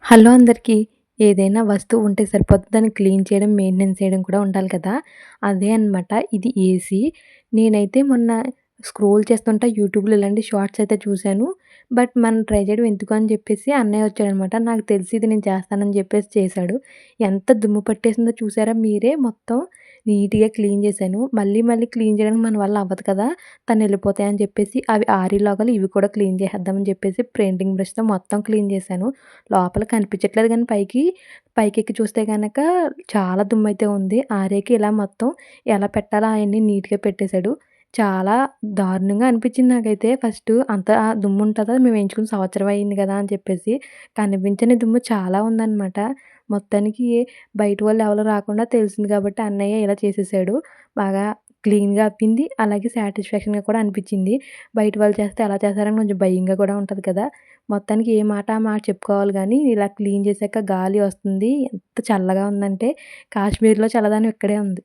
Hello అందరికీ. ఏదైనా వస్తువు ఉంటే సరిపోద్ది. దాన్ని క్లీన్ చేయడం, మెయింటెనెన్స్ చేయడం కూడా ఉండాలి కదా! అదే అనమాట. ఇది ఏసీ. నేనైతే మొన్న స్క్రోల్ చేస్తుంటే యూట్యూబ్‌లో ఇలాంటి షార్ట్స్ అయితే చూశాను. బట్ మనం ట్రై చేయడం ఎందుకు అని చెప్పేసి అన్నయ్య వచ్చాడనమాట. నాకు తెలిసి ఇది నేను చేస్తానని చెప్పేసి చేశాడు. ఎంత దుమ్ము పట్టేసిందో చూసారా మీరే. మొత్తం నీట్‌గా క్లీన్ చేశాను. మళ్ళీ మళ్ళీ క్లీన్ చేయడానికి మన వల్ల అవ్వదు కదా! తనెళ్ళిపోతాయని చెప్పేసి అవి ఆరేలోగాల ఇవి కూడా క్లీన్ చేసేద్దామని చెప్పేసి పెయింటింగ్ బ్రష్‌తో మొత్తం క్లీన్ చేశాను. లోపల కనిపించట్లేదు గానీ పైకెక్కి చూస్తే గనక చాలా దుమ్మయితే ఉంది. ఆరేకి ఇలా మొత్తం ఎలా పెట్టాలో అయన్నీ నీట్‌గా పెట్టేశాడు. చాలా దారుణంగా అనిపించింది నాకైతే ఫస్టు. అంత దుమ్ముంటదా? మేము వేయించుకుని సంవత్సరం అయింది గదా! అని చెప్పేసి. కనిపించని దుమ్ము చాలా ఉందనమాట. మొత్తానికి బయట వాళ్ళు ఎవరు రాకుండా తెలిసింది కాబట్టి అన్నయ్య ఇలా చేసేసాడు. బాగా క్లీన్‌గా అబ్బింది. అలాగే సాటిస్ఫాక్షన్‌గా కూడా అనిపించింది. బయట వాళ్ళు చేస్తే ఎలా చేస్తారని కొంచెం భయంగా కూడా ఉంటది కదా! మొత్తానికి ఏ మాట ఆ మాట చెప్పుకోవాలి గానీ, ఇలా క్లీన్ చేశాక గాలి వస్తుంది. ఎంత చల్లగా ఉందంటే కాశ్మీర్‌లో చల్లదనం ఇక్కడే ఉంది.